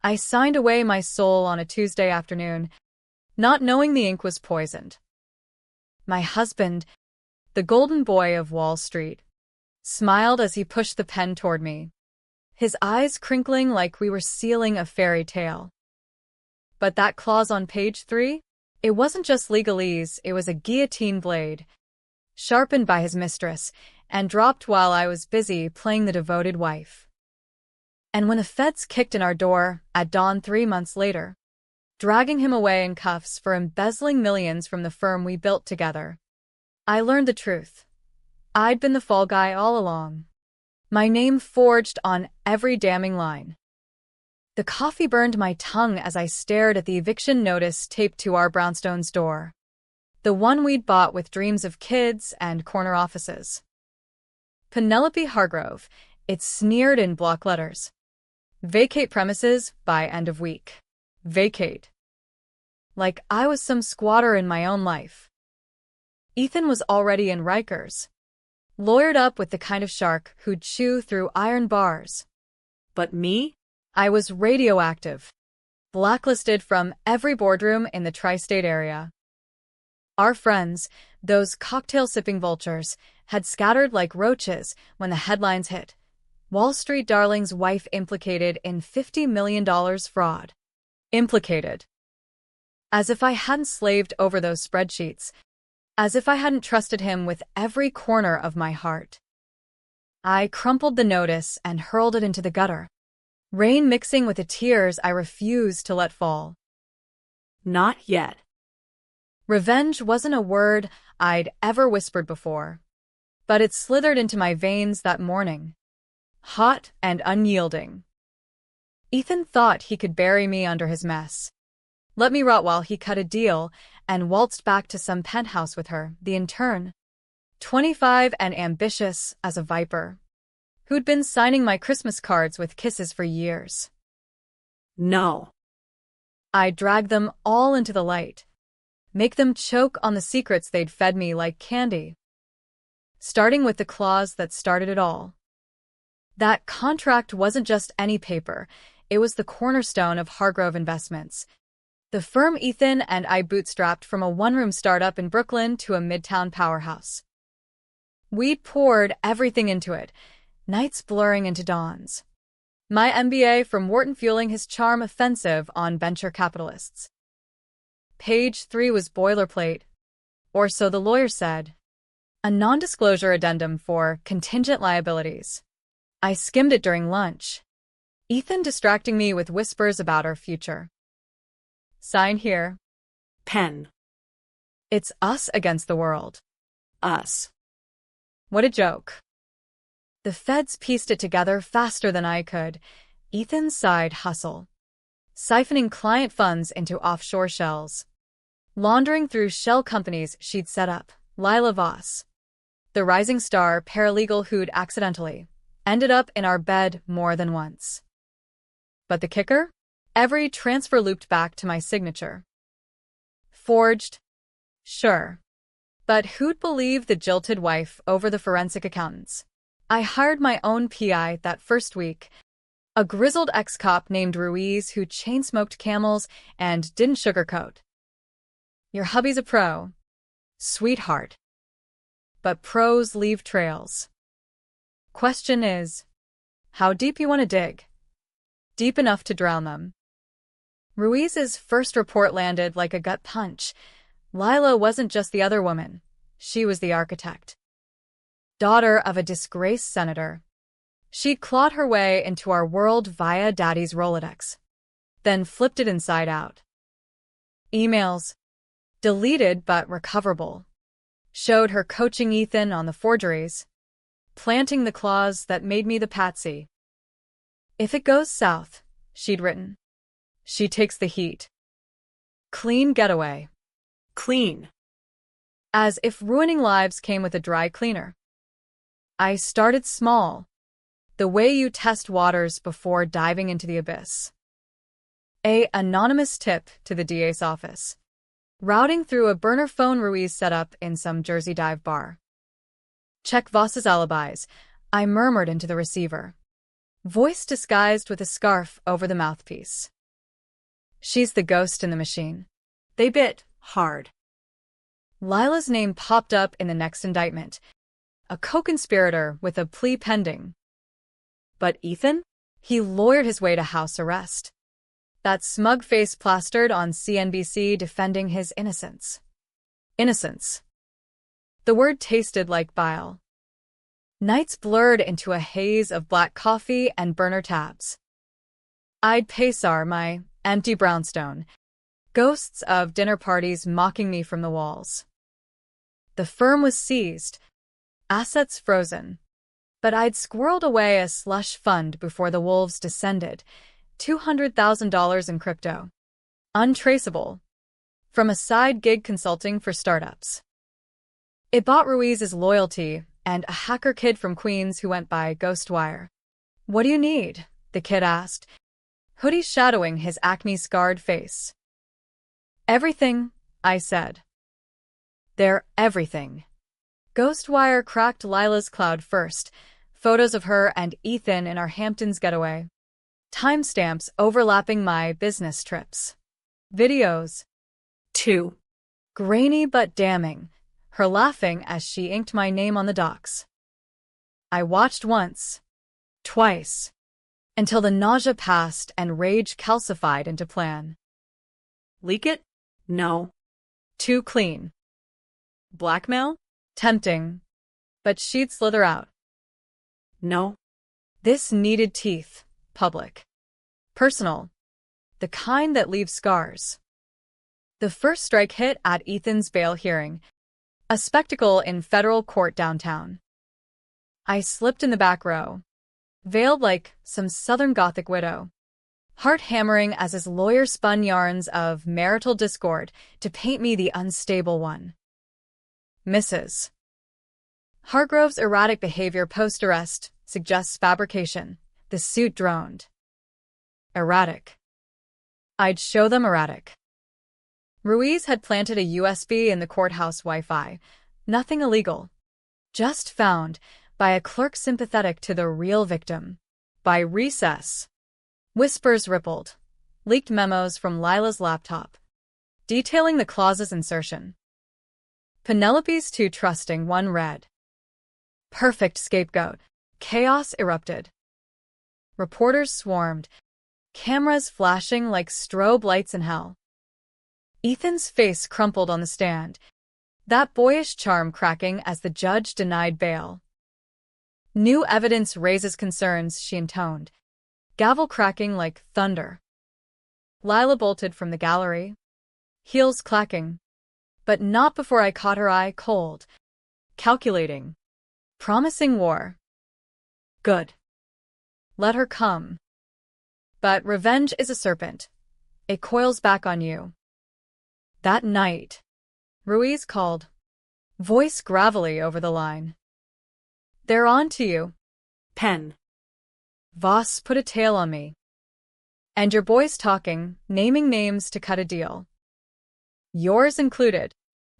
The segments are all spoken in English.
I signed away my soul on a Tuesday afternoon, not knowing the ink was poisoned. My husband, the golden boy of Wall Street, smiled as he pushed the pen toward me, his eyes crinkling like we were sealing a fairy tale. But that clause on page 3? It wasn't just legalese, it was a guillotine blade, sharpened by his mistress, and dropped while I was busy playing the devoted wife. And when the feds kicked in our door at dawn 3 months later, dragging him away in cuffs for embezzling millions from the firm we built together, I learned the truth. I'd been the fall guy all along. My name forged on every damning line. The coffee burned my tongue as I stared at the eviction notice taped to our brownstone's door, the one we'd bought with dreams of kids and corner offices. Penelope Hargrove, it sneered in block letters. Vacate premises by end of week. Vacate. Like I was some squatter in my own life. Ethan was already in Rikers, lawyered up with the kind of shark who'd chew through iron bars. But me? I was radioactive, blacklisted from every boardroom in the tri-state area. Our friends, those cocktail-sipping vultures, had scattered like roaches when the headlines hit. Wall Street darling's wife implicated in $50 million fraud. Implicated. As if I hadn't slaved over those spreadsheets. As if I hadn't trusted him with every corner of my heart. I crumpled the notice and hurled it into the gutter, rain mixing with the tears I refused to let fall. Not yet. Revenge wasn't a word I'd ever whispered before, but it slithered into my veins that morning, hot and unyielding. Ethan thought he could bury me under his mess, let me rot while he cut a deal and waltzed back to some penthouse with her, the intern, 25 and ambitious as a viper, who'd been signing my Christmas cards with kisses for years. No. I dragged them all into the light, make them choke on the secrets they'd fed me like candy. Starting with the clause that started it all. That contract wasn't just any paper, it was the cornerstone of Hargrove Investments, the firm Ethan and I bootstrapped from a one-room startup in Brooklyn to a midtown powerhouse. We poured everything into it, nights blurring into dawns. My MBA from Wharton fueling his charm offensive on venture capitalists. Page 3 was boilerplate, or so the lawyer said. A non-disclosure addendum for contingent liabilities. I skimmed it during lunch, Ethan distracting me with whispers about our future. Sign here. Pen. It's us against the world. Us. What a joke. The feds pieced it together faster than I could. Ethan's side hustle. Siphoning client funds into offshore shells. Laundering through shell companies she'd set up. Lila Voss, the rising star paralegal who'd accidentally ended up in our bed more than once. But the kicker? Every transfer looped back to my signature. Forged? Sure. But who'd believe the jilted wife over the forensic accountants? I hired my own PI that first week, a grizzled ex-cop named Ruiz who chain-smoked Camels and didn't sugarcoat. Your hubby's a pro. Sweetheart. But pros leave trails. Question is, how deep you want to dig? Deep enough to drown them. Ruiz's first report landed like a gut punch. Lila wasn't just the other woman. She was the architect. Daughter of a disgraced senator. She'd clawed her way into our world via Daddy's Rolodex, then flipped it inside out. Emails, deleted but recoverable, showed her coaching Ethan on the forgeries, planting the clause that made me the patsy. If it goes south, she'd written, she takes the heat. Clean getaway. Clean. As if ruining lives came with a dry cleaner. I started small, the way you test waters before diving into the abyss. A anonymous tip to the DA's office. Routing through a burner phone Ruiz set up in some Jersey dive bar. Check Voss's alibis, I murmured into the receiver. voice disguised with a scarf over the mouthpiece. She's the ghost in the machine. They bit hard. Lila's name popped up in the next indictment. A co-conspirator with a plea pending. But Ethan? He lawyered his way to house arrest. That smug face plastered on CNBC defending his innocence. Innocence. The word tasted like bile. Nights blurred into a haze of black coffee and burner tabs. I'd Paysar, my empty brownstone. Ghosts of dinner parties mocking me from the walls. The firm was seized, assets frozen. But I'd squirreled away a slush fund before the wolves descended, $200,000 in crypto. Untraceable. From a side gig consulting for startups. It bought Ruiz's loyalty and a hacker kid from Queens who went by Ghostwire. What do you need? The kid asked, hoodie shadowing his acne-scarred face. Everything, I said. They're everything. Ghostwire cracked Lila's cloud first, photos of her and Ethan in our Hamptons getaway. Timestamps overlapping my business trips. Videos. 2. Grainy but damning, her laughing as she inked my name on the docs. I watched once, twice, until the nausea passed and rage calcified into plan. Leak it? No. Too clean. Blackmail? Tempting. But she'd slither out. No. This needed teeth. Public. Personal. The kind that leaves scars. The first strike hit at Ethan's bail hearing, a spectacle in federal court downtown. I slipped in the back row, veiled like some Southern Gothic widow, heart hammering as his lawyer spun yarns of marital discord to paint me the unstable one. Mrs. Hargrove's erratic behavior post-arrest suggests fabrication. The suit droned. Erratic. I'd show them erratic. Ruiz had planted a USB in the courthouse Wi-Fi. Nothing illegal. Just found by a clerk sympathetic to the real victim. By recess. Whispers rippled. Leaked memos from Lila's laptop, detailing the clause's insertion. Penelope's too trusting one read. Perfect scapegoat. Chaos erupted. Reporters swarmed, cameras flashing like strobe lights in hell. Ethan's face crumpled on the stand, that boyish charm cracking as the judge denied bail. New evidence raises concerns, she intoned, gavel cracking like thunder. Lila bolted from the gallery, heels clacking, but not before I caught her eye cold, calculating, promising war. Good. Let her come. But revenge is a serpent. It coils back on you. That night, Ruiz called, voice gravelly over the line. They're on to you. Pen. Voss put a tail on me. And your boy's talking, naming names to cut a deal. Yours included.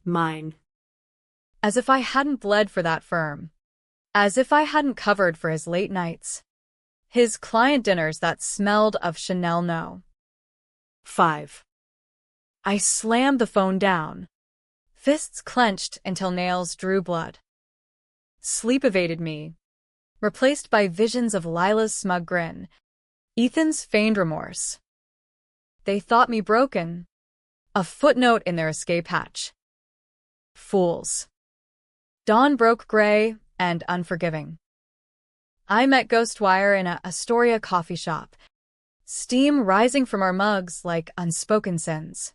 Mine. As if I hadn't bled for that firm. As if I hadn't covered for his late nights. His client dinners that smelled of Chanel No. 5. I slammed the phone down. Fists clenched until nails drew blood. Sleep evaded me, replaced by visions of Lila's smug grin, Ethan's feigned remorse. They thought me broken. A footnote in their escape hatch. Fools. Dawn broke gray and unforgiving. I met Ghostwire in a Astoria coffee shop, steam rising from our mugs like unspoken sins.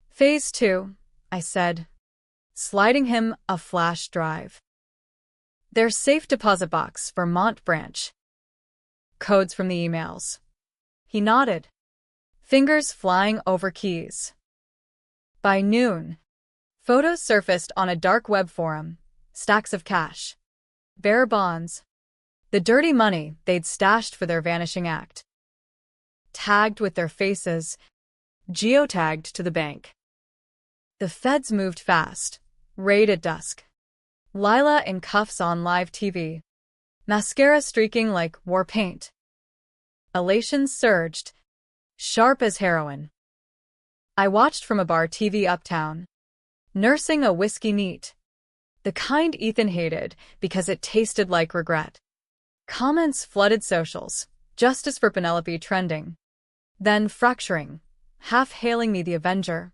Phase 2, I said, sliding him a flash drive. Their safe deposit box, Vermont branch. Codes from the emails. He nodded, fingers flying over keys. By noon, photos surfaced on a dark web forum, stacks of cash, bearer bonds, the dirty money they'd stashed for their vanishing act. Tagged with their faces, geotagged to the bank. The feds moved fast, raid at dusk. Lila in cuffs on live TV. mascara streaking like war paint. Elation surged, sharp as heroin. I watched from a bar TV uptown, nursing a whiskey neat, the kind Ethan hated because it tasted like regret. Comments flooded socials, justice for Penelope trending, then fracturing, half hailing me the Avenger,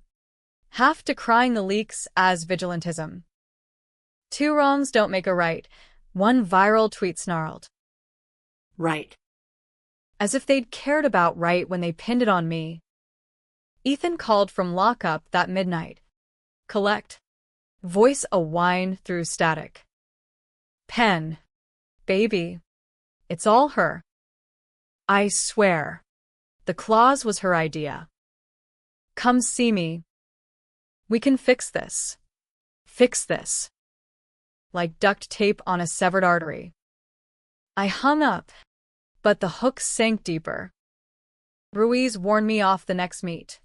half decrying the leaks as vigilantism. Two wrongs don't make a right, one viral tweet snarled. Right. As if they'd cared about right when they pinned it on me. Ethan called from lockup that midnight. Collect. Voice a whine through static. Pen. Baby. It's all her. I swear. The clause was her idea. Come see me. We can fix this. Fix this. Like duct tape on a severed artery. I hung up, but the hook sank deeper. Ruiz warned me off the next meet.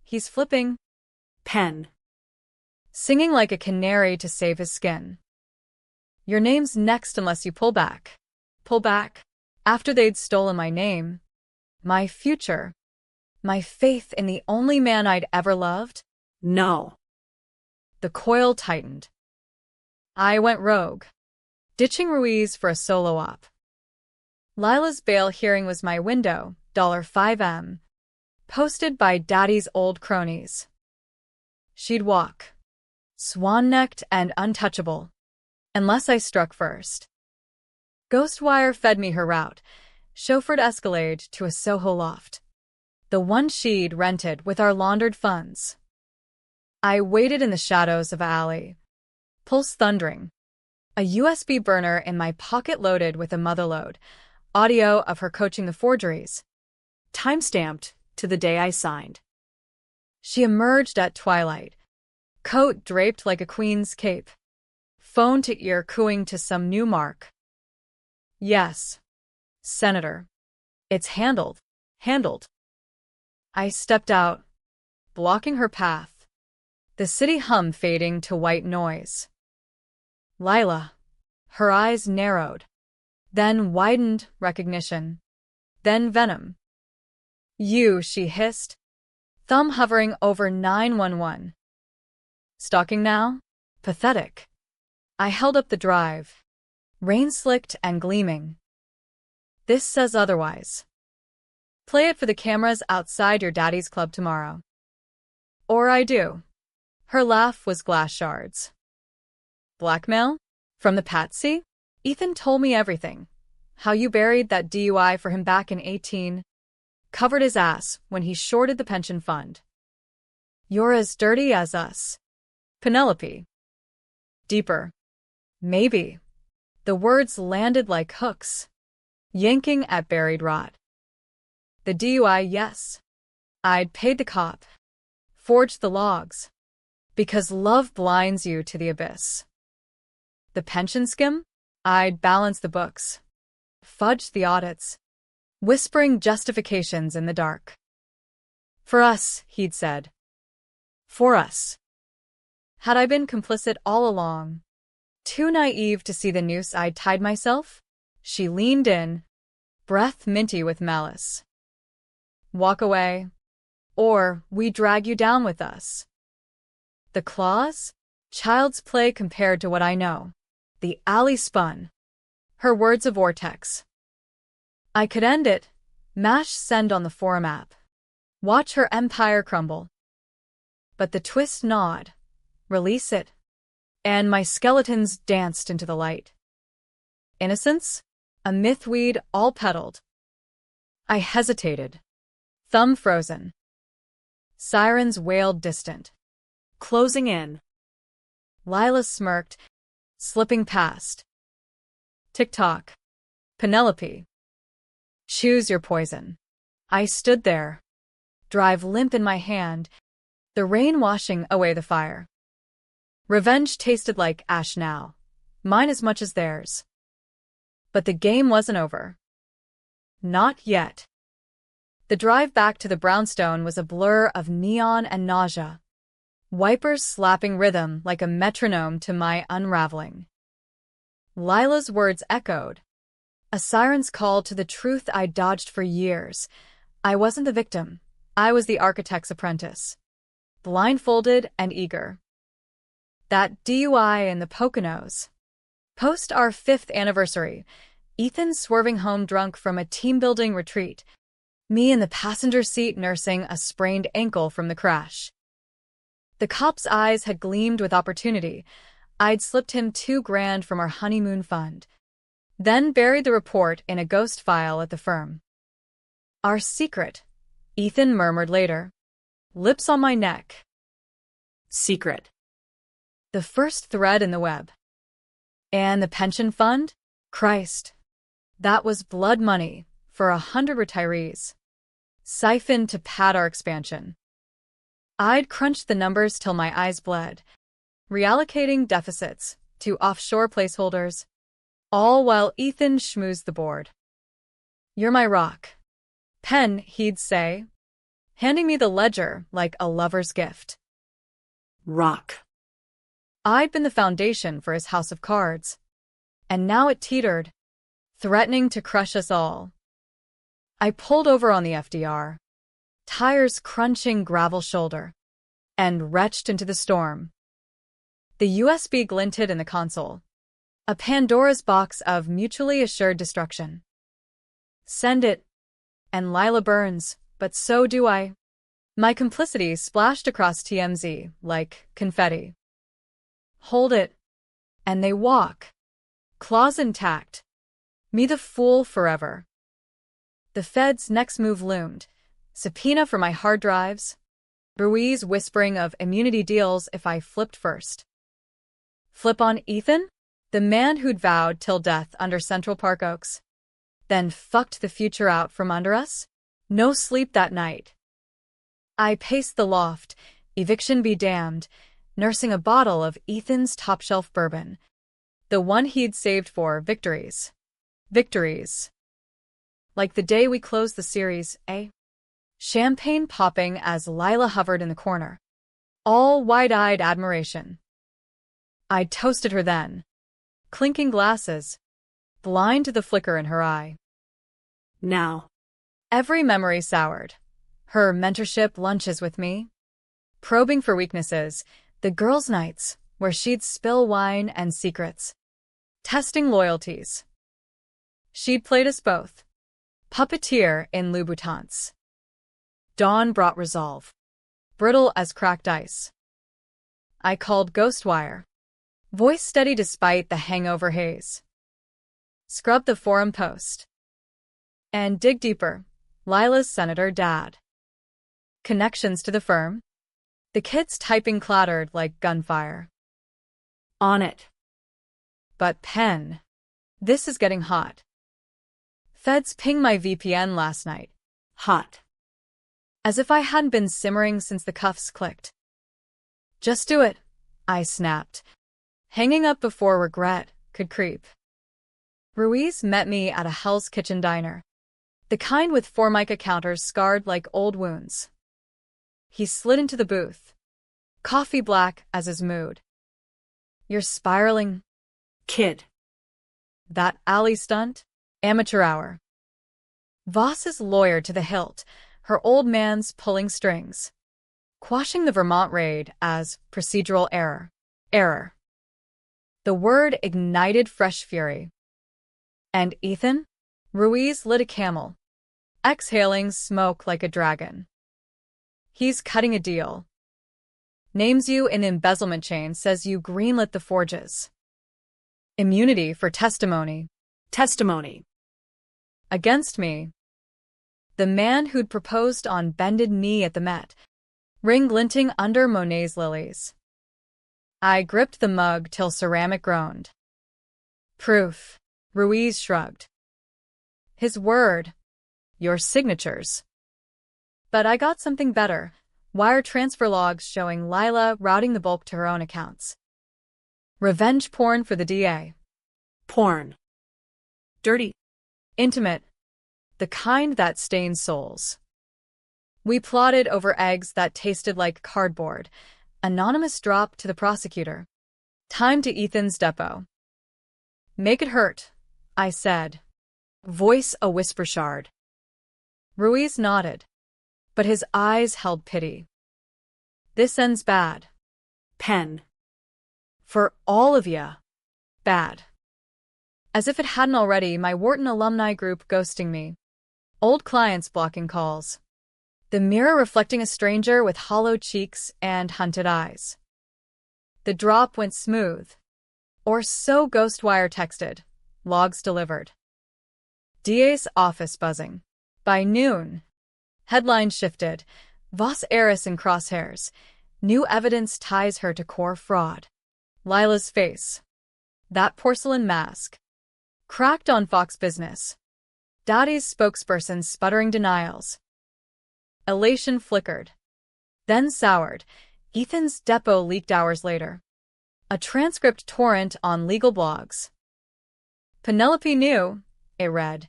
He's flipping. Pen. Singing like a canary to save his skin. Your name's next unless you pull back. Pull back. After they'd stolen my name. My future. My faith in the only man I'd ever loved. No. The coil tightened. I went rogue, ditching Ruiz for a solo op. Lila's bail hearing was my window, $5M. Posted by Daddy's old cronies. She'd walk, swan-necked and untouchable, unless I struck first. Ghostwire fed me her route, chauffeured Escalade to a Soho loft, the one she'd rented with our laundered funds. I waited in the shadows of an alley, pulse thundering, a USB burner in my pocket loaded with a motherlode, audio of her coaching the forgeries, Timestamped to the day I signed. She emerged at twilight, coat draped like a queen's cape, phone to ear cooing to some new mark. Yes, Senator. It's handled. Handled. I stepped out, blocking her path, the city hum fading to white noise. Lila. Her eyes narrowed, then widened recognition, then venom. You, she hissed, thumb hovering over 911. Stalking now? Pathetic. I held up the drive, rain-slicked and gleaming. This says otherwise. Play it for the cameras outside your daddy's club tomorrow. Or I do. Her laugh was glass shards. Blackmail? From the patsy? Ethan told me everything. How you buried that DUI for him back in 18. Covered his ass when he shorted the pension fund. You're as dirty as us. Penelope. Deeper. Maybe. The words landed like hooks, yanking at buried rot. The DUI, yes. I'd paid the cop, forged the logs, because love blinds you to the abyss. The pension skim? I'd balanced the books, fudged the audits, whispering justifications in the dark. For us, he'd said. For us. Had I been complicit all along? Too naive to see the noose I'd tied myself? She leaned in, breath minty with malice. Walk away, or we drag you down with us. The claws? Child's play compared to what I know. The alley spun. Her words a vortex. I could end it. Mash send on the forum app. Watch her empire crumble. But the twist gnawed. Release it. And my skeletons danced into the light. Innocence? A myth we'd all peddled. I hesitated. Thumb frozen. Sirens wailed distant. Closing in. Lila smirked, slipping past. Tick-tock. Penelope. Choose your poison. I stood there, drive limp in my hand, the rain washing away the fire. Revenge tasted like ash now, mine as much as theirs. But the game wasn't over. Not yet. The drive back to the brownstone was a blur of neon and nausea, wipers slapping rhythm like a metronome to my unraveling. Lila's words echoed, A siren's call to the truth I'd dodged for years. I wasn't the victim. I was the architect's apprentice. Blindfolded and eager. That DUI in the Poconos. Post our 5th anniversary, Ethan swerving home drunk from a team-building retreat. Me in the passenger seat nursing a sprained ankle from the crash. The cop's eyes had gleamed with opportunity. I'd slipped him $2,000 from our honeymoon fund. Then buried the report in a ghost file at the firm. Our secret, Ethan murmured later. Lips on my neck. Secret. The first thread in the web. And the pension fund? Christ. That was blood money for 100 retirees. Siphoned to pad our expansion. I'd crunched the numbers till my eyes bled, reallocating deficits to offshore placeholders, all while Ethan schmoozed the board. You're my rock. Pen, he'd say, handing me the ledger like a lover's gift. Rock. I'd been the foundation for his house of cards, and now it teetered, threatening to crush us all. I pulled over on the FDR, tires crunching gravel shoulder, and retched into the storm. The USB glinted in the console, a Pandora's box of mutually assured destruction. Send it, and Lila burns, but so do I. My complicity splashed across TMZ like confetti. Hold it, and they walk, claws intact. Me the fool forever. The Fed's next move loomed. Subpoena for my hard drives. Ruiz whispering of immunity deals if I flipped first. Flip on Ethan? The man who'd vowed till death under Central Park Oaks. Then fucked the future out from under us? No sleep that night. I paced the loft, eviction be damned, nursing a bottle of Ethan's top-shelf bourbon. The one he'd saved for victories. Victories. Like the day we closed the series, eh? Champagne popping as Lila hovered in the corner. All wide-eyed admiration. I'd toasted her then. Clinking glasses. Blind to the flicker in her eye. Now. Every memory soured. Her mentorship lunches with me. Probing for weaknesses. The girls' nights, where she'd spill wine and secrets. Testing loyalties. She'd played us both. Puppeteer in Louboutins. Dawn brought resolve. Brittle as cracked ice. I called Ghostwire. Voice steady despite the hangover haze. Scrub the forum post. And dig deeper. Lila's senator dad. Connections to the firm? The kids typing clattered like gunfire. On it. But Pen. This is getting hot. Feds pinged my VPN last night. Hot. As if I hadn't been simmering since the cuffs clicked. Just do it, I snapped. Hanging up before regret could creep. Ruiz met me at a Hell's Kitchen diner. The kind with Formica counters scarred like old wounds. He slid into the booth. Coffee black as his mood. You're spiraling, kid. That alley stunt? Amateur hour. Voss's lawyer to the hilt, her old man's pulling strings. Quashing the Vermont raid as procedural error. Error. The word ignited fresh fury. And Ethan? Ruiz lit a camel. Exhaling smoke like a dragon. He's cutting a deal. Names you in embezzlement chain, says you greenlit the forges. Immunity for testimony. Testimony. Against me. The man who'd proposed on bended knee at the Met. Ring glinting under Monet's lilies. I gripped the mug till ceramic groaned. Proof. Ruiz shrugged. His word. Your signatures. But I got something better. Wire transfer logs showing Lila routing the bulk to her own accounts. Revenge porn for the DA. Porn. Dirty. Intimate. The kind that stains souls. We plotted over eggs that tasted like cardboard. Anonymous drop to the prosecutor. Time to Ethan's depot. Make it hurt, I said. Voice a whisper shard. Ruiz nodded, but his eyes held pity. This ends bad. Pen. For all of ya. Bad. As if it hadn't already, my Wharton alumni group ghosting me. Old clients blocking calls. The mirror reflecting a stranger with hollow cheeks and hunted eyes. The drop went smooth. Or so Ghostwire texted. Logs delivered. DA's office buzzing. By noon. Headline shifted. Voss heiress in crosshairs. New evidence ties her to core fraud. Lila's face. That porcelain mask. Cracked on Fox Business. Daddy's spokesperson sputtering denials. Elation flickered. Then soured. Ethan's depot leaked hours later. A transcript torrent on legal blogs. Penelope knew, it read.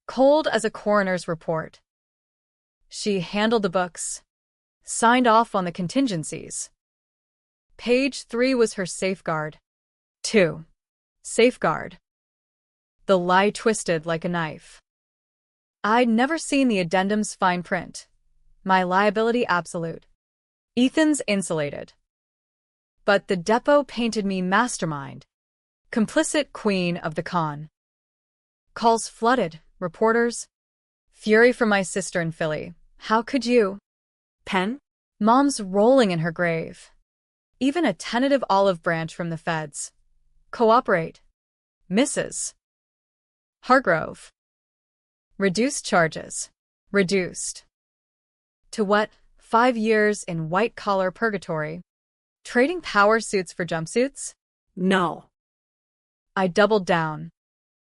Cold as a coroner's report. She handled the books. Signed off on the contingencies. Page 3 was her safeguard. 2. Safeguard. The lie twisted like a knife. I'd never seen the addendum's fine print. My liability absolute. Ethan's insulated. But the depot painted me mastermind. Complicit queen of the con. Calls flooded, reporters. Fury from my sister in Philly. How could you? Pen. Mom's rolling in her grave. Even a tentative olive branch from the feds. Cooperate. Mrs. Hargrove. Reduced charges. Reduced. To what? 5 years in white-collar purgatory. Trading power suits for jumpsuits? No. I doubled down.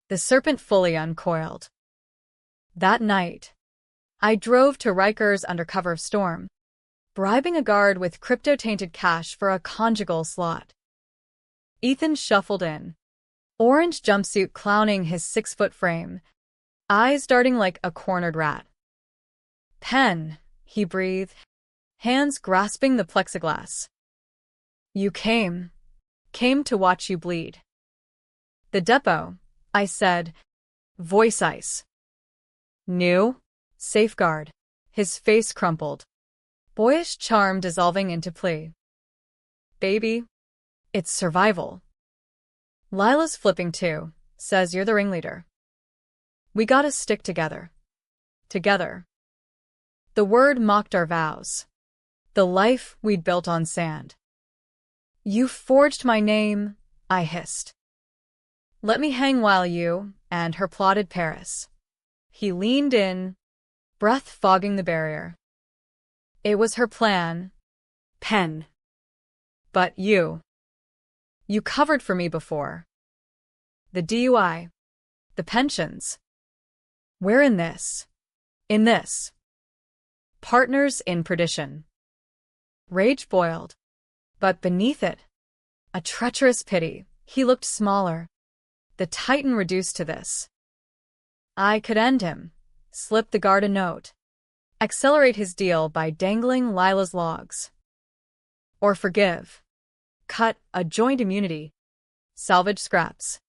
The serpent fully uncoiled. That night, I drove to Rikers under cover of storm, bribing a guard with crypto-tainted cash for a conjugal slot. Ethan shuffled in, orange jumpsuit clowning his 6-foot frame, eyes darting like a cornered rat. Pen, he breathed, hands grasping the plexiglass. You came to watch you bleed. The depot, I said, voice ice. New? Safeguard. His face crumpled. Boyish charm dissolving into plea. Baby, it's survival. Lila's flipping too, says you're the ringleader. We gotta stick together. Together. The word mocked our vows. The life we'd built on sand. You forged my name, I hissed. Let me hang while you and her plotted Paris. He leaned in, breath fogging the barrier. It was her plan. Pen. But you covered for me before. The DUI. The pensions. We're in this. In this. Partners in perdition. Rage boiled. But beneath it, a treacherous pity. He looked smaller. The Titan reduced to this. I could end him, slip the guard a note, accelerate his deal by dangling Lila's logs. Or forgive. Cut a joint immunity. Salvage scraps.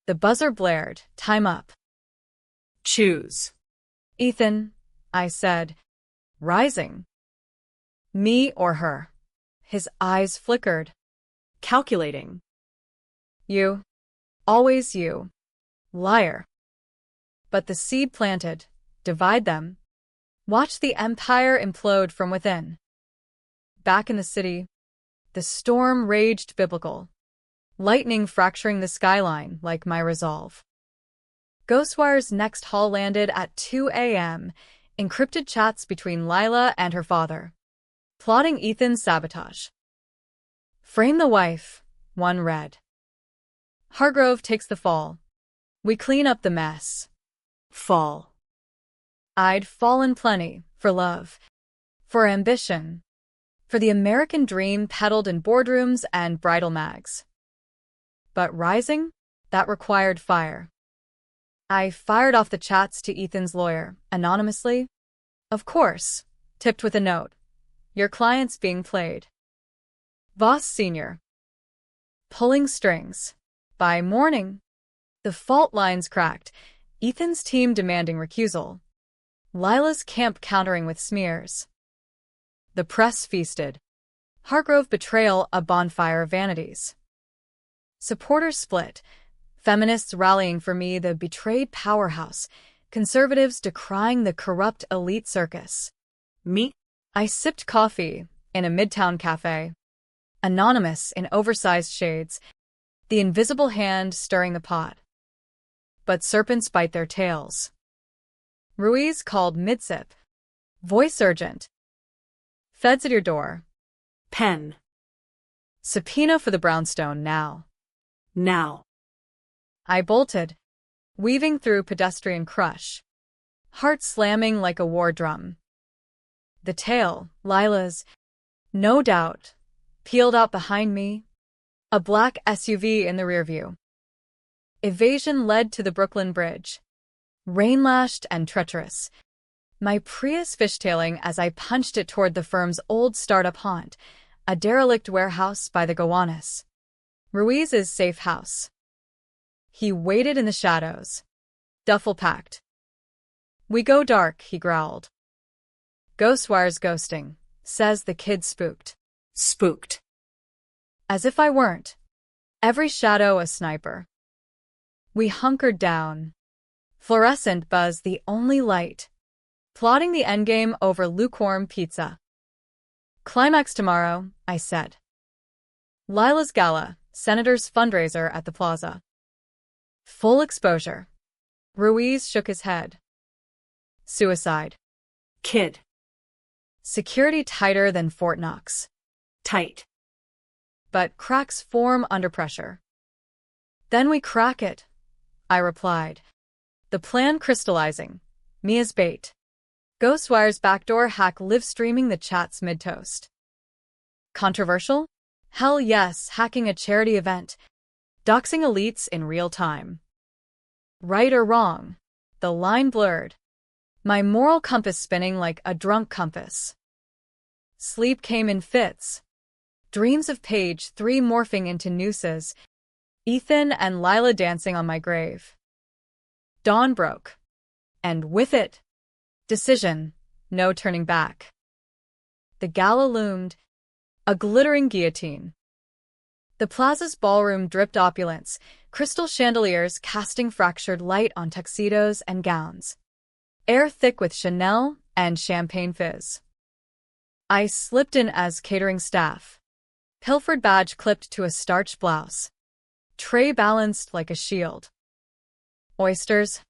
The buzzer blared. Time up. Choose. Ethan, I said, rising. Me or her? His eyes flickered. Calculating. You. Always you. Liar. But the seed planted. Divide them. Watch the empire implode from within. Back in the city, the storm raged biblical. Lightning fracturing the skyline like my resolve. Ghostwire's next haul landed at 2 a.m., encrypted chats between Lila and her father. Plotting Ethan's sabotage. Frame the wife, one read. Hargrove takes the fall. We clean up the mess. Fall. I'd fallen plenty, for love. For ambition. For the American dream peddled in boardrooms and bridal mags. But rising? That required fire. I fired off the chats to Ethan's lawyer, anonymously. Of course, tipped with a note. Your client's being played. Voss Sr. Pulling strings. By morning, the fault lines cracked. Ethan's team demanding recusal. Lila's camp countering with smears. The press feasted. Hargrove betrayal a bonfire of vanities. Supporters split. Feminists rallying for me, the betrayed powerhouse. Conservatives decrying the corrupt elite circus. Me? I sipped coffee in a midtown cafe. Anonymous in oversized shades. The invisible hand stirring the pot. But serpents bite their tails. Ruiz called mid-sip. Voice urgent. Feds at your door. Pen. Subpoena for the brownstone now. Now. I bolted, weaving through pedestrian crush. Heart slamming like a war drum. The tail, Lila's, no doubt, peeled out behind me. A black SUV in the rearview. Evasion led to the Brooklyn Bridge. Rain-lashed and treacherous. My Prius fishtailing as I punched it toward the firm's old startup haunt, a derelict warehouse by the Gowanus. Ruiz's safe house. He waited in the shadows. Duffel packed. We go dark, he growled. Ghostwire's ghosting, says the kid spooked. Spooked. As if I weren't. Every shadow a sniper. We hunkered down. Fluorescent buzz the only light. Plotting the endgame over lukewarm pizza. Climax tomorrow, I said. Lila's gala, Senator's fundraiser at the plaza. Full exposure. Ruiz shook his head. Suicide. Kid. Security tighter than Fort Knox. Tight. But cracks form under pressure. Then we crack it, I replied. The plan crystallizing. Me as bait. Ghostwire's backdoor hack live streaming the chats mid-toast. Controversial? Hell yes, hacking a charity event. Doxing elites in real time. Right or wrong? The line blurred. My moral compass spinning like a drunk compass. Sleep came in fits. Dreams of page 3 morphing into nooses. Ethan and Lila dancing on my grave. Dawn broke. And with it, decision, no turning back. The gala loomed, a glittering guillotine. The plaza's ballroom dripped opulence, crystal chandeliers casting fractured light on tuxedos and gowns. Air thick with Chanel and champagne fizz. I slipped in as catering staff. Pilfered badge clipped to a starched blouse. Tray balanced like a shield. Oysters?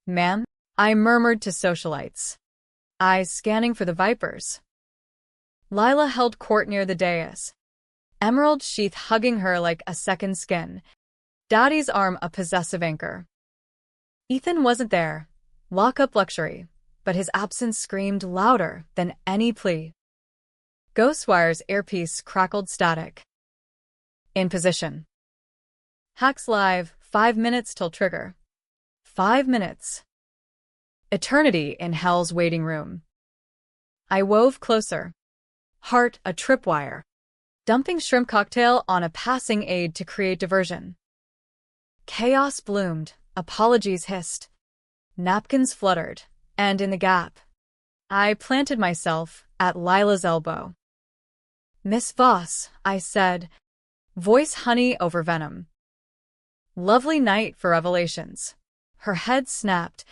Ma'am? I murmured to socialites. Eyes scanning for the vipers. Lila held court near the dais. Emerald sheath hugging her like a second skin. Daddy's arm a possessive anchor. Ethan wasn't there. Lock-up luxury. But his absence screamed louder than any plea. Ghostwire's earpiece crackled static. In position. Hacks live, 5 minutes till trigger. 5 minutes. Eternity in hell's waiting room. I wove closer. Heart a tripwire. Dumping shrimp cocktail on a passing aide to create diversion. Chaos bloomed, apologies hissed. Napkins fluttered, and in the gap, I planted myself at Lila's elbow. Miss Voss, I said, voice honey over venom. Lovely night for revelations. Her head snapped,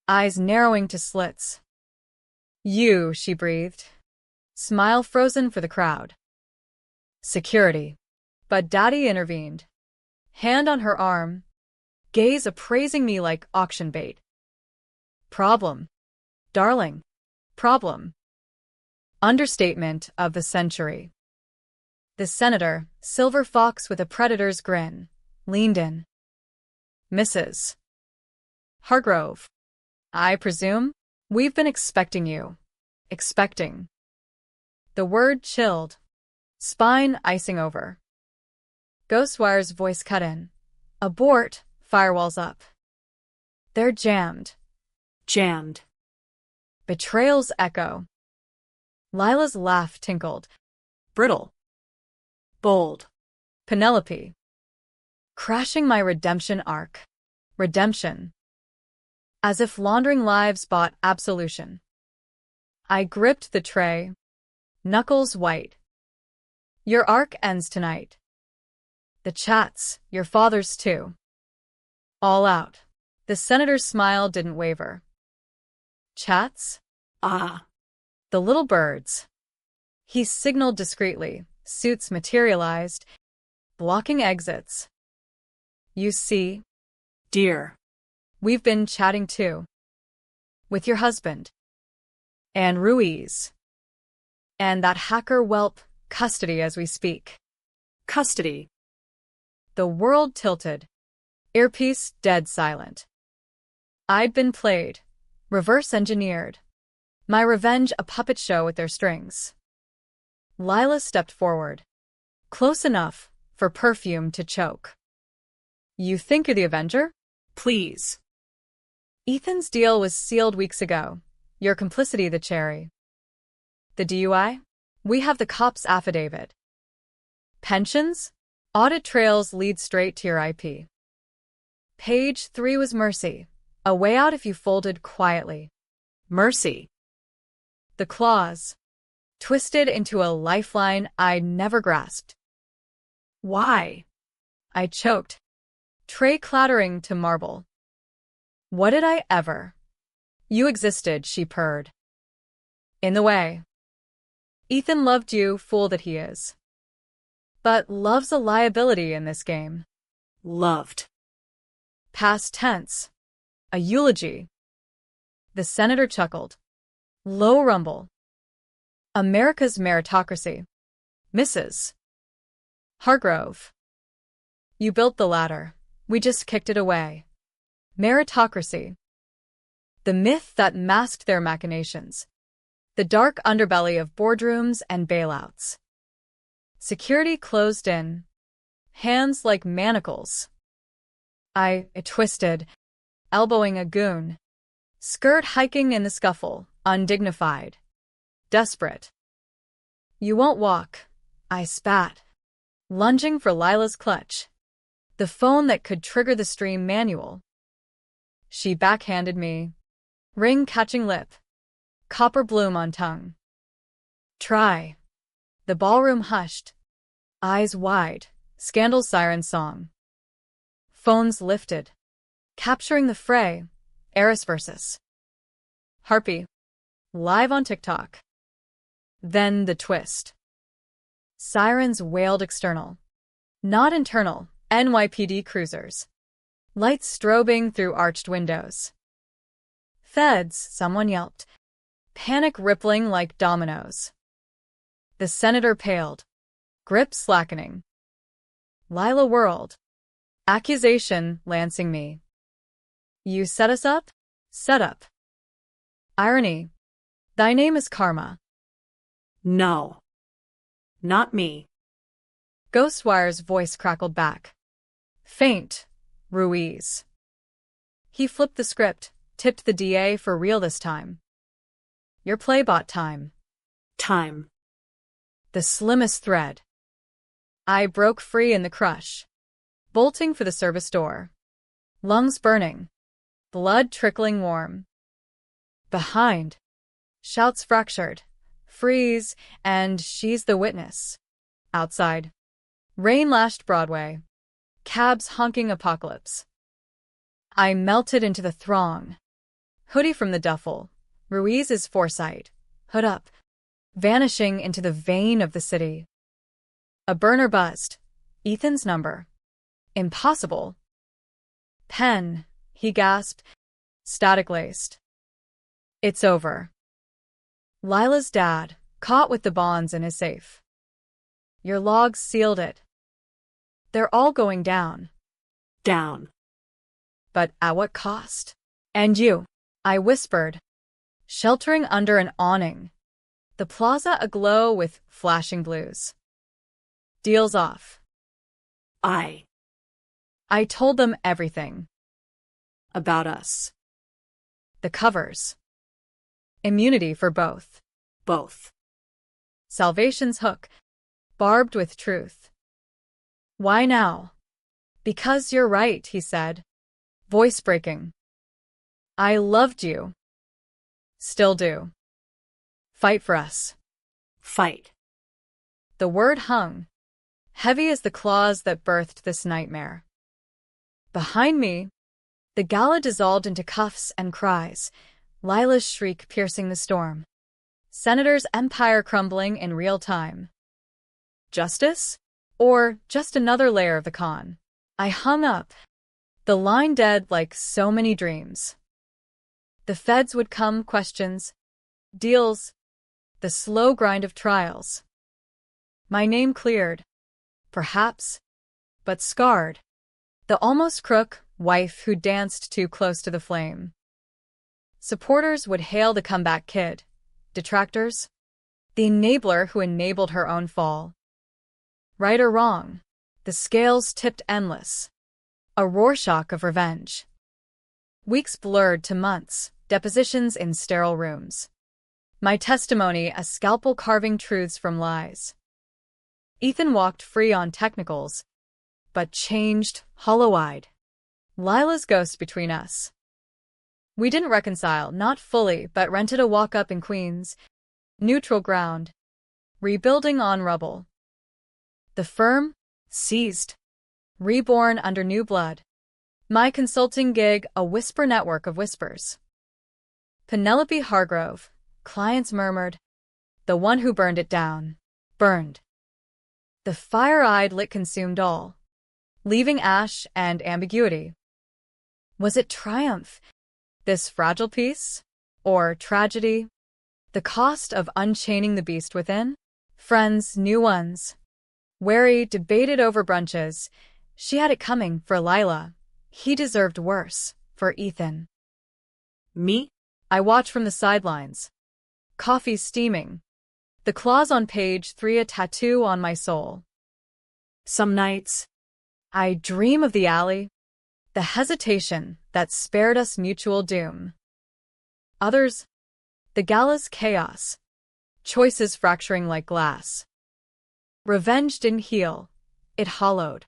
eyes narrowing to slits. You, she breathed. Smile frozen for the crowd. Security. But Daddy intervened. Hand on her arm. Gaze appraising me like auction bait. Problem. Darling. Problem. Understatement of the century. The senator, silver fox with a predator's grin, leaned in. Mrs. Hargrove. I presume? We've been expecting you. Expecting. The word chilled. Spine icing over. Ghostwire's voice cut in. Abort, firewalls up. They're jammed. Jammed. Betrayal's echo. Lila's laugh tinkled. Brittle. Bold. Penelope. Crashing my redemption arc. Redemption. as if laundering lives bought absolution. I gripped the tray, knuckles white. Your arc ends tonight. The chats, your father's too. All out. The senator's smile didn't waver. Chats? Ah. The little birds. He signaled discreetly, suits materialized, blocking exits. You see, Dear. we've been chatting too. With your husband. And Ruiz. And that hacker whelp, custody as we speak. Custody. The world tilted. Earpiece dead silent. I'd been played. Reverse engineered. My revenge a puppet show with their strings. Lila stepped forward. Close enough for perfume to choke. You think you're the Avenger? Please. Ethan's deal was sealed weeks ago. Your complicity the cherry. The DUI? We have the cop's affidavit. Pensions? Audit trails lead straight to your IP. Page 3 was mercy. A way out if you folded quietly. Mercy. The clause. Twisted into a lifeline I'd never grasped. Why? I choked. Tray clattering to marble. What did I ever? You existed, she purred. In the way. Ethan loved you, fool that he is. But love's a liability in this game. Loved. Past tense. A eulogy. The senator chuckled. Low rumble. America's meritocracy. Mrs. Hargrove. You built the ladder. We just kicked it away. Meritocracy. The myth that masked their machinations. The dark underbelly of boardrooms and bailouts. Security closed in. Hands like manacles. I twisted, elbowing a goon. Skirt hiking in the scuffle, undignified. Desperate. You won't walk, I spat. Lunging for Lila's clutch. The phone that could trigger the stream manual. She backhanded me. Ring catching lip. Copper bloom on tongue. Try. The ballroom hushed. Eyes wide. Scandal siren song. Phones lifted. Capturing the fray. Eris versus Harpy. Live on TikTok. Then the twist. Sirens wailed external. Not internal. NYPD cruisers. Lights strobing through arched windows. Feds, someone yelped. Panic rippling like dominoes. The senator paled. Grip slackening. Lila whirled. Accusation lancing me. You set us up? Set up. Irony. Thy name is Karma. No. Not me. Ghostwire's voice crackled back. Faint. Ruiz. He flipped the script, tipped the DA for real this time. Your playbot time. Time. The slimmest thread. I broke free in the crush. Bolting for the service door. Lungs burning. Blood trickling warm. Behind. Shouts fractured. Freeze, and she's the witness. Outside. Rain lashed Broadway. Cabs honking apocalypse. I melted into the throng. Hoodie from the duffel. Ruiz's foresight. Hood up. Vanishing into the vein of the city. A burner buzzed. Ethan's number. Impossible. Pen, he gasped. Static-laced. It's over. Lila's dad, caught with the bonds in his safe. Your logs sealed it. They're all going down. Down. But at what cost? And you, I whispered, sheltering under an awning. The plaza aglow with flashing blues. Deals off. I told them everything. About us. The covers. Immunity for both. Both. Salvation's hook. Barbed with truth. Why now? Because you're right, he said. Voice breaking. I loved you. Still do. Fight for us. Fight. The word hung, heavy as the claws that birthed this nightmare. Behind me, the gala dissolved into cuffs and cries, Lila's shriek piercing the storm. Senator's empire crumbling in real time. Justice? Or just another layer of the con? I hung up, the line dead like so many dreams. The feds would come, questions, deals, the slow grind of trials. My name cleared, perhaps, but scarred. The almost crook wife who danced too close to the flame. Supporters would hail the comeback kid. Detractors? The enabler who enabled her own fall. Right or wrong, the scales tipped endless. A Rorschach of revenge. Weeks blurred to months, depositions in sterile rooms. My testimony a scalpel carving truths from lies. Ethan walked free on technicals, but changed, hollow-eyed. Lila's ghost between us. We didn't reconcile, not fully, but rented a walk-up in Queens. Neutral ground. Rebuilding on rubble. The firm? Seized. Reborn under new blood. My consulting gig, a whisper network of whispers. Penelope Hargrove. Clients murmured. The one who burned it down. Burned. The fire-eyed lit consumed all, leaving ash and ambiguity. Was it triumph, this fragile piece? Or tragedy? The cost of unchaining the beast within? Friends, new ones. Wary, debated over brunches. She had it coming for Lila. He deserved worse for Ethan. Me? I watched from the sidelines. Coffee steaming. The claws on page 3, a tattoo on my soul. Some nights, I dream of the alley, the hesitation that spared us mutual doom. Others, the gala's chaos, choices fracturing like glass. Revenge didn't heal, it hollowed,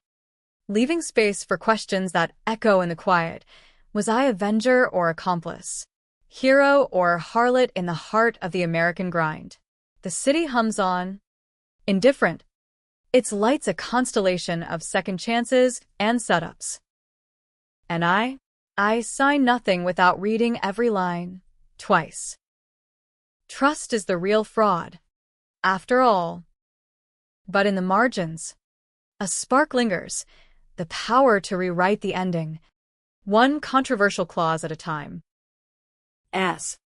leaving space for questions that echo in the quiet. Was I avenger or accomplice? Hero or harlot in the heart of the American grind? The city hums on, indifferent. Its lights a constellation of second chances and setups. And I sign nothing without reading every line, twice. Trust is the real fraud, after all. But in the margins, a spark lingers, the power to rewrite the ending, one controversial clause at a time. S.